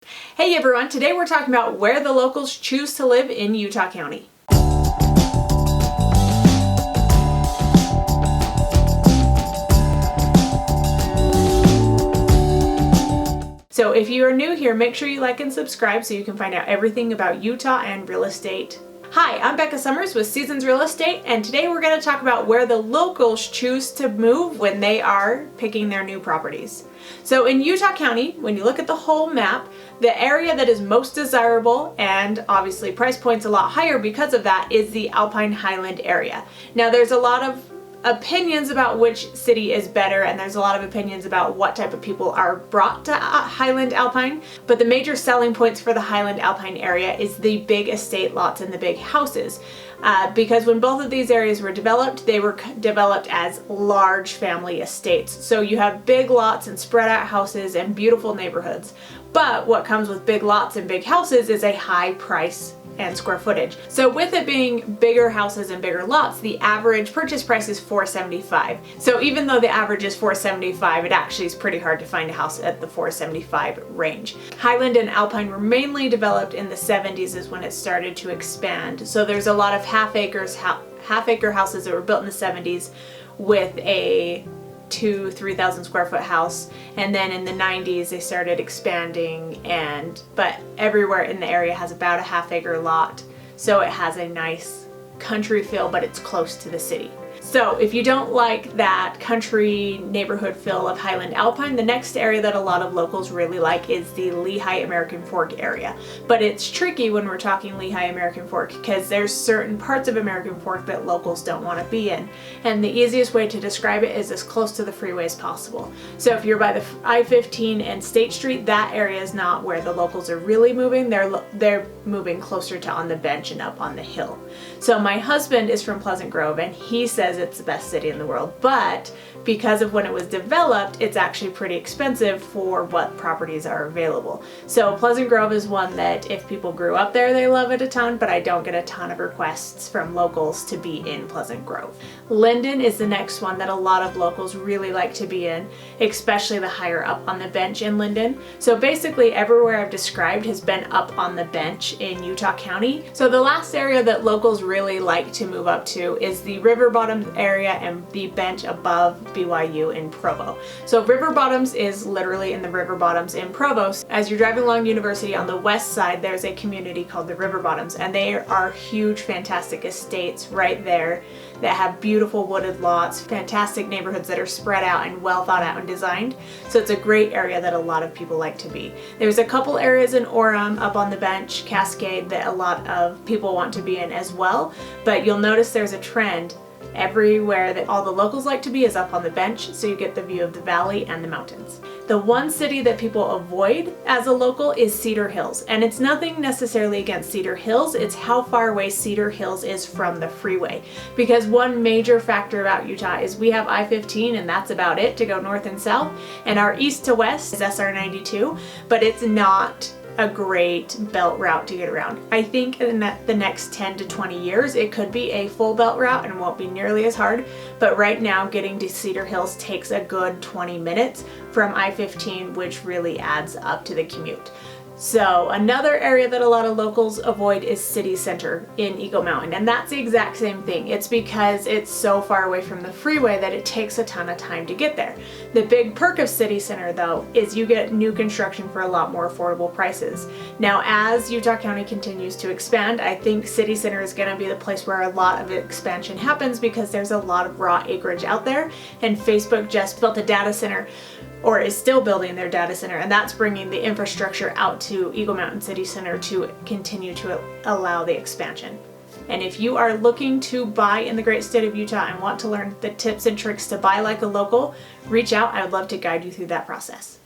Hey everyone, today we're talking about where the locals choose to live in Utah County. So if you are new here, make sure you like and subscribe so you can find out everything about Utah and real estate. Hi, I'm Becca Summers with Seasons Real Estate, and today we're going to talk about where the locals choose to move when they are picking their new properties. So in Utah County, when you look at the whole map, the area that is most desirable, and obviously price points a lot higher because of that, is the Alpine Highland area. Now there's a lot of opinions about which city is better, and there's a lot of opinions about what type of people are brought to Highland Alpine, but the major selling points for the Highland Alpine area is the big estate lots and the big houses. Because when both of these areas were developed, they were developed as large family estates. So you have big lots and spread out houses and beautiful neighborhoods. But what comes with big lots and big houses is a high price and square footage. So with it being bigger houses and bigger lots, the average purchase price is $475. So even though the average is $475, it actually is pretty hard to find a house at the $475 range. Highland and Alpine were mainly developed in the 70s is when it started to expand. So there's a lot of half-acre houses that were built in the 70s with a 2,000-3,000 square foot house, and then in the 90s they started expanding, but everywhere in the area has about a half-acre lot, so it has a nice country feel, but it's close to the city. So if you don't like that country neighborhood feel of Highland Alpine, the next area that a lot of locals really like is the Lehi American Fork area. But it's tricky when we're talking Lehi American Fork because there's certain parts of American Fork that locals don't want to be in. And the easiest way to describe it is as close to the freeway as possible. So if you're by the I-15 and State Street, that area is not where the locals are really moving. They're moving closer to on the bench and up on the hill. So my husband is from Pleasant Grove, and he says it's the best city in the world, but because of when it was developed, it's actually pretty expensive for what properties are available. So Pleasant Grove is one that if people grew up there, they love it a ton, but I don't get a ton of requests from locals to be in Pleasant Grove. Linden is the next one that a lot of locals really like to be in, especially the higher up on the bench in Linden. So basically everywhere I've described has been up on the bench in Utah County. So the last area that locals really like to move up to is the River Bottoms area and the bench above BYU in Provo. So River Bottoms is literally in the River Bottoms in Provo. As you're driving along University on the west side, there's a community called the River Bottoms, and they are huge, fantastic estates right there that have beautiful wooded lots, fantastic neighborhoods that are spread out and well thought out and designed. So it's a great area that a lot of people like to be. There's a couple areas in Orem up on the bench, Cascade, that a lot of people want to be in as well, but you'll notice there's a trend. Everywhere that all the locals like to be is up on the bench, so you get the view of the valley and the mountains. The one city that people avoid as a local is Cedar Hills, and it's nothing necessarily against Cedar Hills, it's how far away Cedar Hills is from the freeway. Because one major factor about Utah is we have I-15 and that's about it to go north and south, and our east to west is SR 92, but it's not a great belt route to get around. I think in the next 10 to 20 years it could be a full belt route and won't be nearly as hard, but right now getting to Cedar Hills takes a good 20 minutes from I-15, which really adds up to the commute. So another area that a lot of locals avoid is City Center in Eagle Mountain, and that's the exact same thing. It's because it's so far away from the freeway that it takes a ton of time to get there. The big perk of City Center though is you get new construction for a lot more affordable prices. Now as Utah County continues to expand, I think City Center is going to be the place where a lot of expansion happens because there's a lot of raw acreage out there, and Facebook just built a data center or is still building their data center, and that's bringing the infrastructure out to Eagle Mountain City Center to continue to allow the expansion. And if you are looking to buy in the great state of Utah and want to learn the tips and tricks to buy like a local, reach out. I would love to guide you through that process.